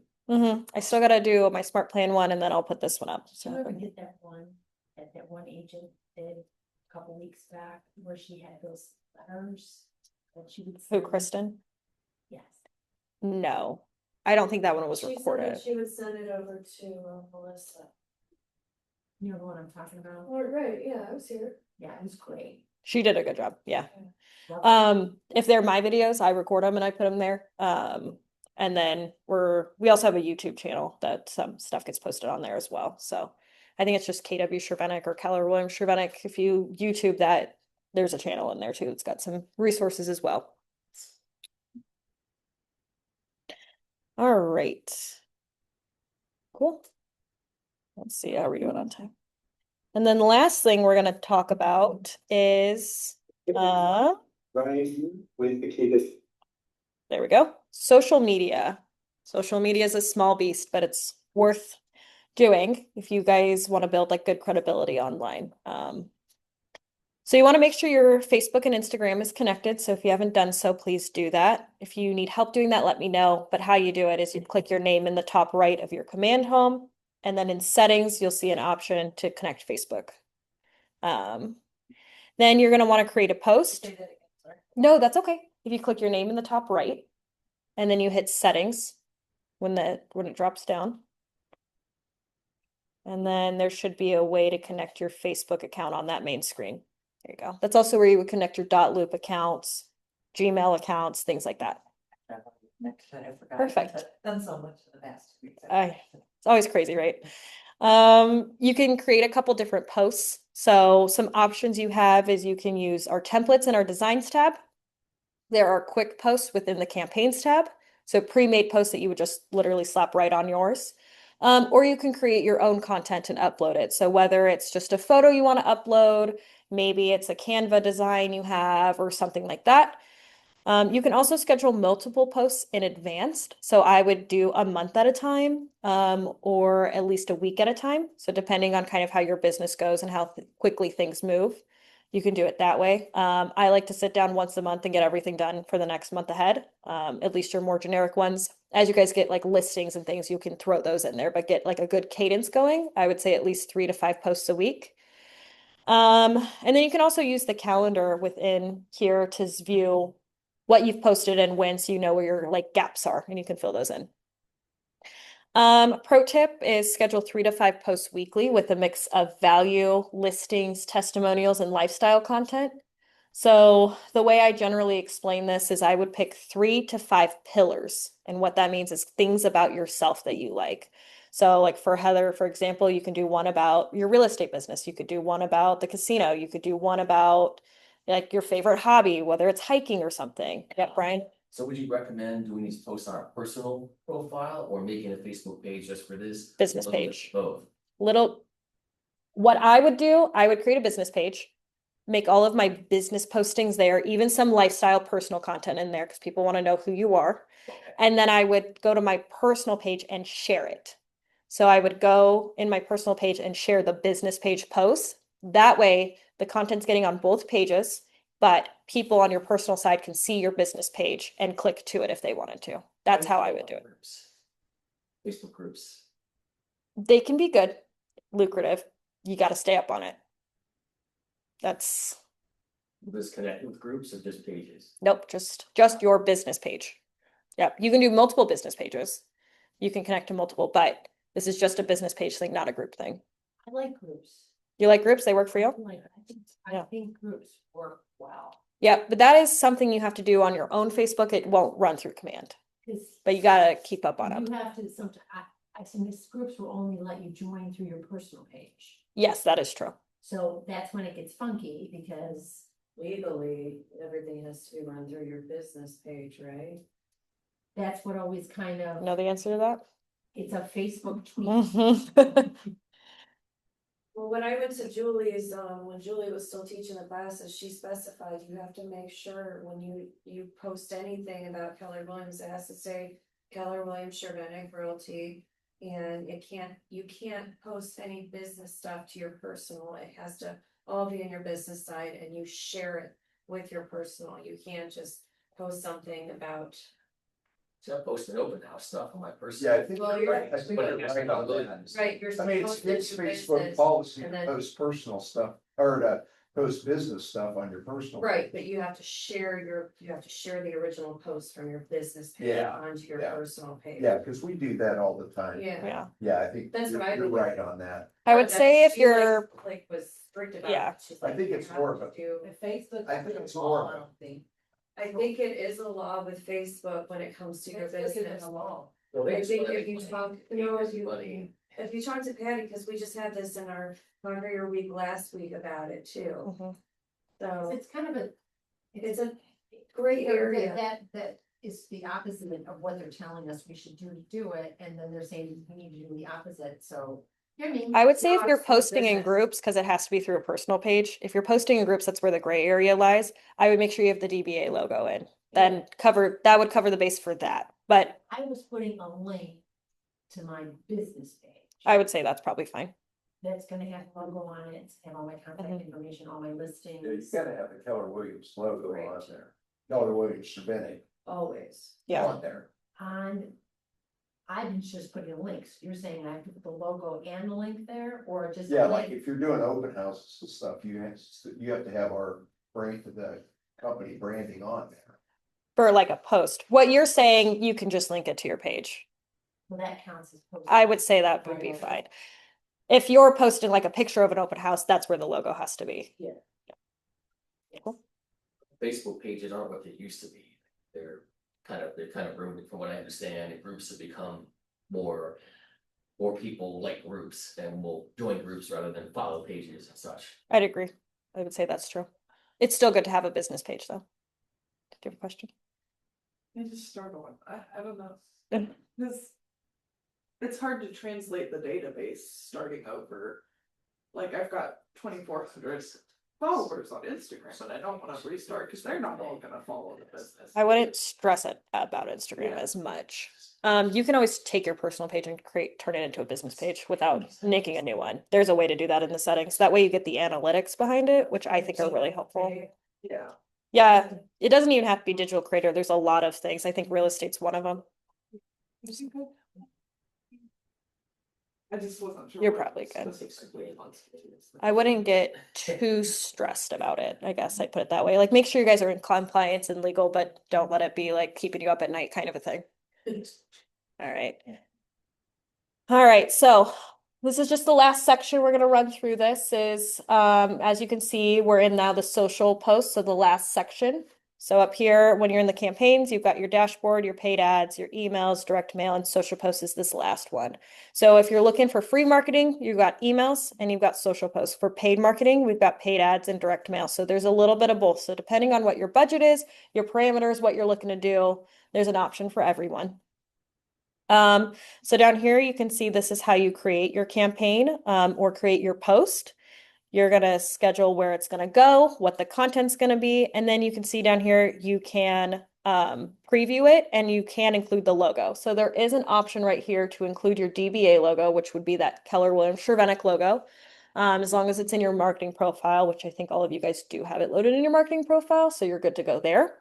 S1: I still gotta do my smart plan one and then I'll put this one up.
S3: Did you ever
S1: So
S3: get that one, that one agent did a couple weeks back, where she had those letters that she would.
S1: who,
S3: send?
S1: Kristen?
S3: Yes.
S1: No, I don't think that one was
S6: She said
S1: recorded.
S6: that she would send it over to Melissa.
S3: You know the one I'm talking about?
S6: Oh, right, yeah, I was here.
S3: Yeah, it was great.
S1: She did a good job. Yeah.
S3: Love it.
S1: If they're my videos, I record them and I put them there. And then we also have a YouTube channel that some stuff gets posted on there as well. So I think it's just KW Shervenick or Keller Williams Shervenick. If you YouTube that, there's a channel in there too. It's got some resources as well. All right. Cool. Let's see how we're doing on time. And then the last thing we're going to talk about is
S5: Ryan with the Cadence.
S1: there we go. Social media. Social media is a small beast, but it's worth doing if you guys want to build like good credibility online. So you want to make sure your Facebook and Instagram is connected. So if you haven't done so, please do that. If you need help doing that, let me know. But how you do it is you click your name in the top right of your command home. And then in settings, you'll see an option to connect Facebook. Then you're going to want to create a post.
S3: Say that again, sorry.
S1: No, that's okay. If you click your name in the top right, and then you hit settings when it drops down. And then there should be a way to connect your Facebook account on that main screen. There you go. That's also where you would connect your .loop accounts, Gmail accounts, things like that.
S4: Next time, I forgot.
S1: Perfect.
S4: I've done so much in the past 2 weeks.
S1: It's always crazy, right? You can create a couple different posts. So some options you have is you can use our templates in our designs tab. There are quick posts within the campaigns tab. So pre-made posts that you would just literally slap right on yours. Or you can create your own content and upload it. So whether it's just a photo you want to upload, maybe it's a Canva design you have or something like that. You can also schedule multiple posts in advance. So I would do a month at a time, or at least a week at a time. So depending on kind of how your business goes and how quickly things move, you can do it that way. I like to sit down once a month and get everything done for the next month ahead. At least your more generic ones. As you guys get like listings and things, you can throw those in there, but get like a good cadence going. I would say at least 3 to 5 posts a week. And then you can also use the calendar within here to view what you've posted and when, so you know where your like gaps are and you can fill those in. Pro tip is schedule 3 to 5 posts weekly with a mix of value, listings, testimonials, and lifestyle content. So the way I generally explain this is I would pick 3 to 5 pillars. And what that means is things about yourself that you like. So like for Heather, for example, you can do one about your real estate business. You could do one about the casino. You could do one about like your favorite hobby, whether it's hiking or something. Yeah, Brian?
S2: So would you recommend doing these posts on our personal profile or making a Facebook page just for this?
S1: Business
S2: A little bit
S1: page.
S2: Both.
S1: Little, what I would do, I would create a business page, make all of my business postings there, even some lifestyle personal content in there because people want to know who you are.
S2: Okay.
S1: And then I would go to my personal page and share it. So I would go in my personal page and share the business page posts. That way, the content's getting on both pages, but people on your personal side can see your business page and click to it if they wanted to. That's how I would do it.
S2: Facebook groups.
S1: They can be good, lucrative. You got to stay up on it. That's
S2: Will this connect with groups or just pages?
S1: nope, just your business page. Yep, you can do multiple business pages. You can connect to multiple, but this is just a business page thing, not a group thing.
S3: I like groups.
S1: You like groups? They work for you?
S3: I
S1: Yeah.
S3: think groups work well.
S1: Yeah, but that is something you have to do on your own Facebook. It won't run through command,
S3: Cause
S1: but you gotta keep up on them.
S3: you have to, I think these groups will only let you join through your personal page.
S1: Yes, that is true.
S3: So that's when it gets funky because
S6: Legally, everything has to be run through your business page, right?
S3: that's what always kind of,
S1: Know the answer to that?
S3: it's a Facebook tweet.
S1: Mhm.
S6: Well, when I went to Julie's, when Julie was still teaching the classes, she specified you have to make sure when you post anything about Keller Williams, it has to say Keller Williams Shervenick Realty. And you can't post any business stuff to your personal. It has to all be in your business side and you share it with your personal. You can't just post something about.
S2: So I posted open house stuff on my
S7: Yeah, I
S2: personal.
S7: think
S6: Well,
S7: you're
S6: you're-
S7: right. I think you're right on that.
S6: Right, you're
S7: I mean, it's
S6: supposed to do
S7: Facebook
S6: business,
S7: policy
S6: and
S7: to
S6: then-
S7: post personal stuff or to post business stuff on your personal.
S6: Right, but you have to share the original post from your business page
S7: Yeah,
S6: onto your
S7: yeah.
S6: personal page.
S7: Yeah, because we do that all the time.
S6: Yeah.
S1: Yeah,
S7: Yeah, I think
S6: That's what I
S7: you're
S6: think.
S7: right on that.
S1: I would
S6: But
S1: say if
S6: she, like-
S1: you're,
S6: Like was strict about it.
S1: Yeah.
S6: She's
S7: I
S6: like,
S7: think
S6: you
S7: it's
S6: have
S7: more of
S6: to
S7: a-
S6: do-
S4: If Facebook.
S7: I think it's more of a-
S4: I don't think.
S6: I think it is a law with Facebook when it comes to your
S4: Facebook isn't
S6: business.
S4: a law.
S2: Well,
S6: I
S2: they
S6: think
S2: explain
S6: if you
S2: it.
S6: talk, if you talk to Patty, because we just had this in our Conquer Your Week last week about it too.
S1: Mhm.
S6: So
S3: It's kind of a.
S6: it's a gray area.
S3: That is the opposite of what they're telling us we should do it, and then they're saying we need to do the opposite, so. I mean.
S1: I would say if
S6: No,
S1: you're
S6: it's still
S1: posting in
S6: business.
S1: groups, because it has to be through a personal page, if you're posting in groups, that's where the gray area lies. I would make sure you have the DBA logo in, then that would cover the base for that. But
S3: I was putting a link to my business page.
S1: I would say that's probably fine.
S3: That's gonna have logo on it, have all my contact
S1: Mhm.
S3: information, all my
S7: Yeah, you
S3: listings.
S7: gotta have the Keller Williams logo
S6: Right.
S7: on there. Keller Williams Shervenick
S6: Always.
S1: Yeah.
S7: on there.
S3: I've just putting links, you're saying I have to put the logo and the link there, or just? a
S7: Yeah, like
S3: link?
S7: if you're doing open houses and stuff, you have to have our brand, the company branding on there.
S1: For like a post. What you're saying, you can just link it to your page.
S3: Well, that counts as. posting.
S1: I would say that would be fine. If you're posting like a picture of an open house, that's where the logo has to be.
S2: Facebook pages aren't what they used to be. They're kind of ruined from what I understand, and groups have become more people like groups and will join groups rather than follow pages and such.
S1: I'd agree. I would say that's true. It's still good to have a business page though. Do you have a question?
S8: I just start on, I don't know, because it's hard to translate the database starting over. Like I've got 2,400 followers on Instagram, and I don't want to restart because they're not all gonna follow the business.
S1: I wouldn't stress it about Instagram
S8: Yeah.
S1: as much. You can always take your personal page and turn it into a business page without making a new one. There's a way to do that in the settings. That way you get the analytics behind it, which I think are really helpful.
S8: Yeah,
S1: Yeah, it doesn't even have to be digital creator. There's a lot of things. I think real estate's one of them.
S8: I just wasn't sure.
S1: You're
S8: what
S1: probably good.
S8: specifically.
S1: I wouldn't get too stressed about it. I guess I put it that way. Like make sure you guys are in compliance and legal, but don't let it be like keeping you up at night kind of a thing. All right. All right, so this is just the last section we're going to run through. This is, as you can see, we're in now the social posts, so the last section. So up here, when you're in the campaigns, you've got your dashboard, your paid ads, your emails, direct mail, and social posts is this last one. So if you're looking for free marketing, you've got emails and you've got social posts. For paid marketing, we've got paid ads and direct mail. So there's a little bit of both. So depending on what your budget is, your parameters, what you're looking to do, there's an option for everyone. So down here, you can see this is how you create your campaign or create your post. You're going to schedule where it's going to go, what the content's going to be, and then you can see down here, you can preview it and you can include the logo. So there is an option right here to include your DBA logo, which would be that Keller Williams Cervenic logo, as long as it's in your marketing profile, which I think all of you guys do have it loaded in your marketing profile, so you're good to go there.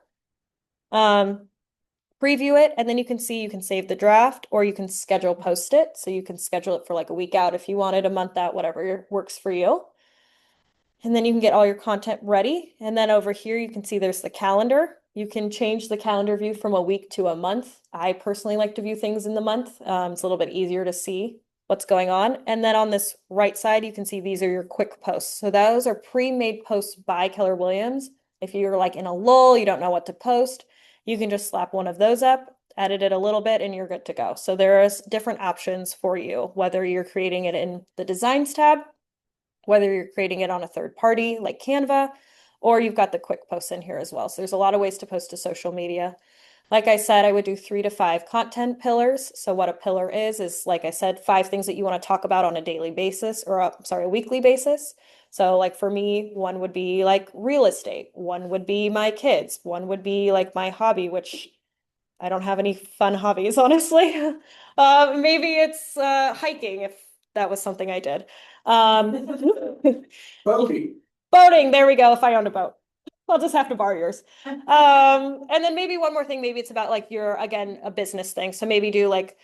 S1: Preview it, and then you can see you can save the draft or you can schedule post it. So you can schedule it for like a week out if you wanted, a month out, whatever works for you. And then you can get all your content ready. And then over here, you can see there's the calendar. You can change the calendar view from a week to a month. I personally like to view things in the month. It's a little bit easier to see what's going on. And then on this right side, you can see these are your quick posts. So those are pre-made posts by Keller Williams. If you're like in a lull, you don't know what to post, you can just slap one of those up, edit it a little bit, and you're good to go. So there's different options for you, whether you're creating it in the designs tab, whether you're creating it on a third party like Canva, or you've got the quick posts in here as well. So there's a lot of ways to post to social media. Like I said, I would do 3 to 5 content pillars. So what a pillar is like I said, 5 things that you want to talk about on a daily basis or a weekly basis. So like for me, one would be like real estate, one would be my kids, one would be like my hobby, which I don't have any fun hobbies, honestly. Maybe it's hiking if that was something I did.
S7: Boating.
S1: Boating, there we go, if I owned a boat. I'll just have to borrow yours. And then maybe one more thing, maybe it's about like your, again, a business thing. So maybe do like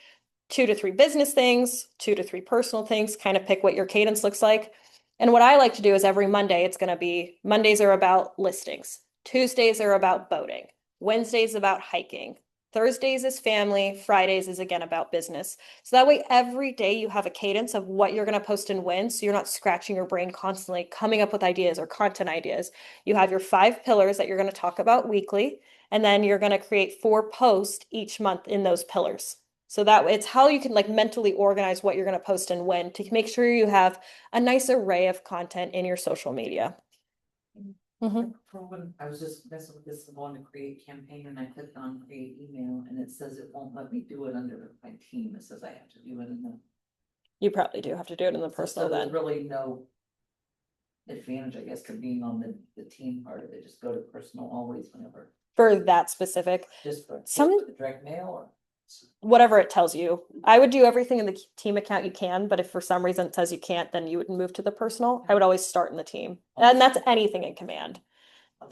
S1: 2 to 3 business things, 2 to 3 personal things, kind of pick what your cadence looks like. And what I like to do is every Monday, it's going to be Mondays are about listings, Tuesdays are about boating, Wednesdays about hiking, Thursdays is family, Fridays is again about business. So that way, every day you have a cadence of what you're going to post and when. So you're not scratching your brain constantly coming up with ideas or content ideas. You have your 5 pillars that you're going to talk about weekly, and then you're going to create 4 posts each month in those pillars. So that it's how you can like mentally organize what you're going to post and when to make sure you have a nice array of content in your social media. Mhm.
S4: For when I was just messing with this, I wanted to create campaign and I clicked on create email and it says it won't let me do it under my team. It says I have to do it in the.
S1: You probably do have to do it in the
S4: So
S1: personal
S4: there's
S1: then.
S4: really no advantage, I guess, to being on the team part of it. Just go to personal always whenever,
S1: For that specific,
S4: just for
S1: some
S4: the direct mail or.
S1: whatever it tells you. I would do everything in the team account you can, but if for some reason it says you can't, then you would move to the personal. I would always start in the team. And that's anything in command.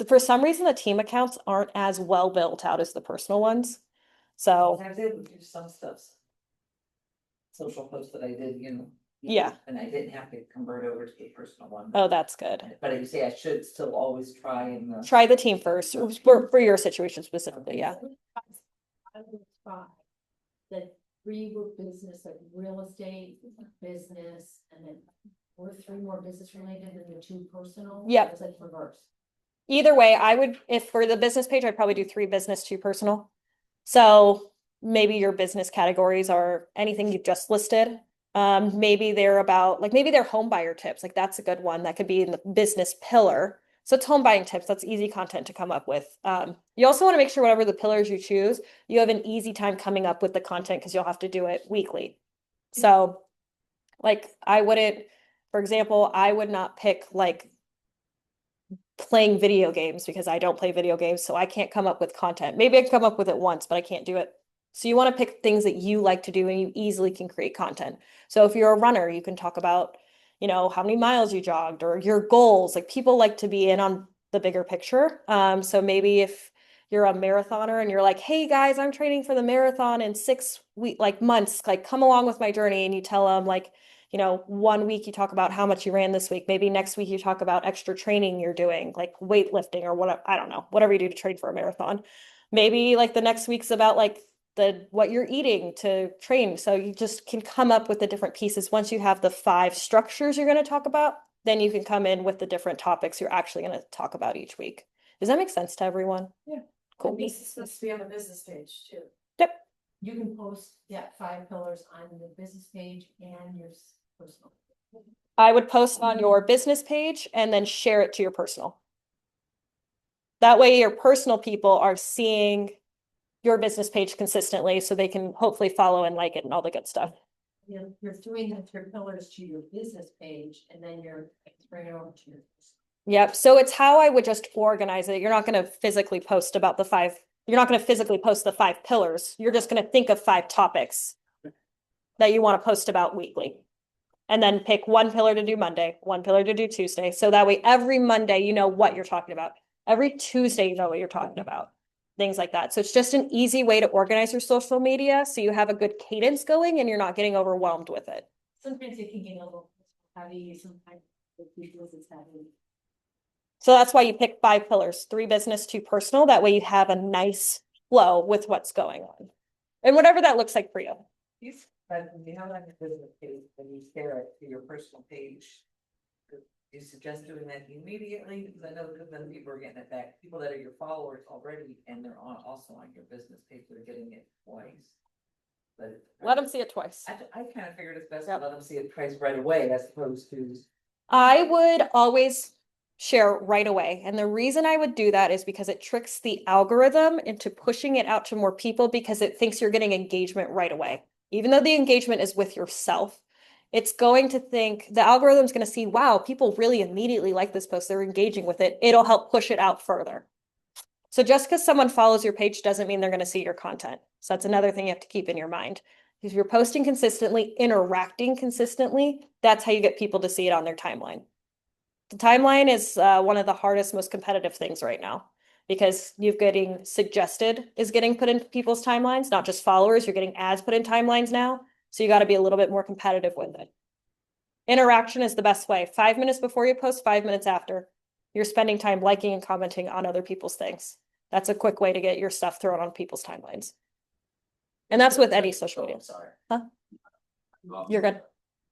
S1: For some reason, the team accounts aren't as well built out as the personal ones. So
S4: I was able to do some stuff. Social posts that I did,
S1: yeah.
S4: And I didn't have to convert over to the personal one.
S1: Oh, that's good.
S4: But you say I should still always try and.
S1: Try the team first for your situation specifically. Yeah.
S3: I would try the 3 were business, like real estate, business, and then or 3 more business related and the 2 personal.
S1: Yep.
S3: It's like reverse.
S1: Either way, I would, if for the business page, I'd probably do 3 business, 2 personal. So maybe your business categories are anything you've just listed. Maybe they're about like maybe they're home buyer tips. Like that's a good one that could be in the business pillar. So it's home buying tips. That's easy content to come up with. You also want to make sure whatever the pillars you choose, you have an easy time coming up with the content because you'll have to do it weekly. So like I wouldn't, for example, I would not pick like playing video games because I don't play video games, so I can't come up with content. Maybe I can come up with it once, but I can't do it. So you want to pick things that you like to do and you easily can create content. So if you're a runner, you can talk about, how many miles you jogged or your goals. Like people like to be in on the bigger picture. So maybe if you're a marathoner and you're like, hey guys, I'm training for the marathon in 6 months, like come along with my journey, and you tell them like, 1 week you talk about how much you ran this week. Maybe next week you talk about extra training you're doing, like weightlifting or whatever, I don't know, whatever you do to train for a marathon. Maybe like the next week's about like what you're eating to train. So you just can come up with the different pieces. Once you have the 5 structures you're going to talk about, then you can come in with the different topics you're actually going to talk about each week. Does that make sense to everyone?
S8: Yeah.
S1: Cool.
S6: This is supposed to be on the business page too.
S1: Yep.
S3: You can post that 5 pillars on the business page and your personal.
S1: I would post on your business page and then share it to your personal. That way your personal people are seeing your business page consistently so they can hopefully follow and like it and all the good stuff.
S3: You're doing your pillars to your business page and then you're bringing it over to your.
S1: Yep. So it's how I would just organize it. You're not going to physically post about the 5. You're not going to physically post the 5 pillars. You're just going to think of 5 topics that you want to post about weekly. And then pick 1 pillar to do Monday, 1 pillar to do Tuesday. So that way every Monday you know what you're talking about. Every Tuesday you know what you're talking about. Things like that. So it's just an easy way to organize your social media so you have a good cadence going and you're not getting overwhelmed with it.
S3: Sometimes it can get a little heavy, sometimes it's heavy.
S1: So that's why you pick 5 pillars, 3 business, 2 personal. That way you have a nice flow with what's going on. And whatever that looks like for you.
S4: But when you have like a business page, when you share it to your personal page, do you suggest doing that immediately? Because I know that then people are getting it back, people that are your followers already, and they're also on your business page, they're getting it twice. But
S1: Let them see it twice.
S4: I kind of figured it's best
S1: Yep.
S4: to let them see it twice right away as opposed to.
S1: I would always share right away. And the reason I would do that is because it tricks the algorithm into pushing it out to more people because it thinks you're getting engagement right away. Even though the engagement is with yourself, it's going to think the algorithm's going to see, wow, people really immediately like this post. They're engaging with it. It'll help push it out further. So just because someone follows your page doesn't mean they're going to see your content. So that's another thing you have to keep in your mind. If you're posting consistently, interacting consistently, that's how you get people to see it on their timeline. The timeline is one of the hardest, most competitive things right now because you're getting suggested is getting put in people's timelines, not just followers. You're getting ads put in timelines now. So you got to be a little bit more competitive with it. Interaction is the best way. 5 minutes before you post, 5 minutes after. You're spending time liking and commenting on other people's things. That's a quick way to get your stuff thrown on people's timelines. And that's with any social media.
S2: Sorry.
S1: Huh? You're good.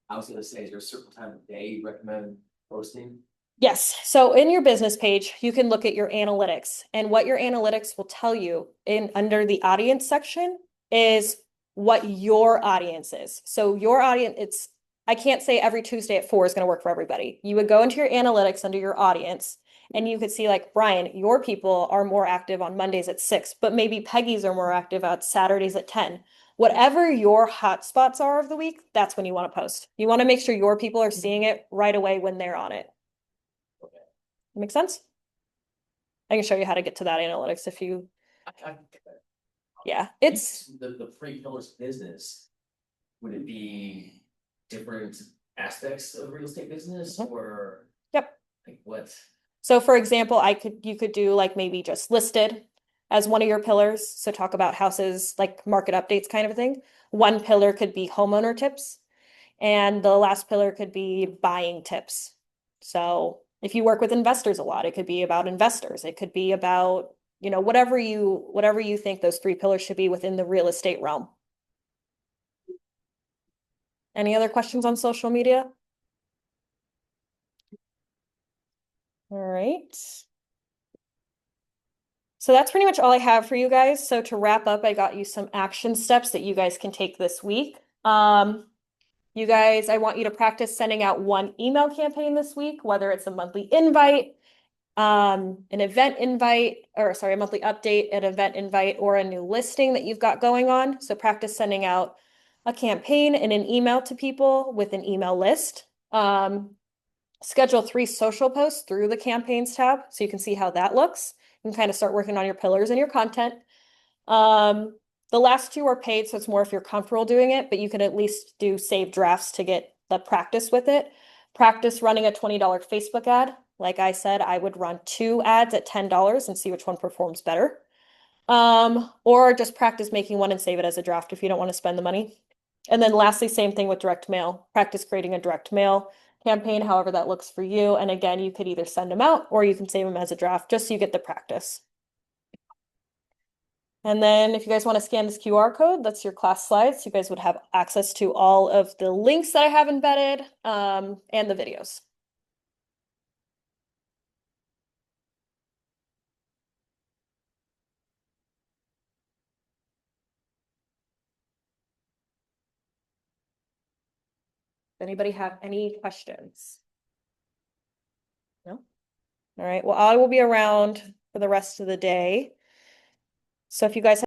S2: I was gonna say, is there a certain time of day you recommend posting?
S1: Yes. So in your business page, you can look at your analytics, and what your analytics will tell you in under the audience section is what your audience is. So your audience, I can't say every Tuesday at 4 is going to work for everybody. You would go into your analytics under your audience and you could see like, Brian, your people are more active on Mondays at 6, but maybe Peggy's are more active on Saturdays at 10. Whatever your hot spots are of the week, that's when you want to post. You want to make sure your people are seeing it right away when they're on it. Make sense? I can show you how to get to that analytics if you, yeah, it's
S2: the 3 pillars of business. Would it be different aspects of real estate business or?
S1: Yep.
S2: Like what?
S1: So for example, you could do like maybe just listed as one of your pillars. So talk about houses, like market updates kind of a thing. One pillar could be homeowner tips. And the last pillar could be buying tips. So if you work with investors a lot, it could be about investors. It could be about, you know, whatever you think those 3 pillars should be within the real estate realm. Any other questions on social media? All right. So that's pretty much all I have for you guys. So to wrap up, I got you some action steps that you guys can take this week. You guys, I want you to practice sending out 1 email campaign this week, whether it's a monthly invite, an event invite, or sorry, a monthly update, an event invite, or a new listing that you've got going on. So practice sending out a campaign and an email to people with an email list. Schedule 3 social posts through the campaigns tab so you can see how that looks. You can kind of start working on your pillars and your content. The last 2 are paid, so it's more if you're comfortable doing it, but you can at least do save drafts to get the practice with it. Practice running a $20 Facebook ad. Like I said, I would run 2 ads at $10 and see which one performs better. Or just practice making one and save it as a draft if you don't want to spend the money. And then lastly, same thing with direct mail. Practice creating a direct mail campaign, however that looks for you. And again, you could either send them out or you can save them as a draft just so you get the practice. And then if you guys want to scan this QR code, that's your class slides. You guys would have access to all of the links that I have embedded, and the videos. Anybody have any questions? No? All right, well, I will be around for the rest of the day. So if you guys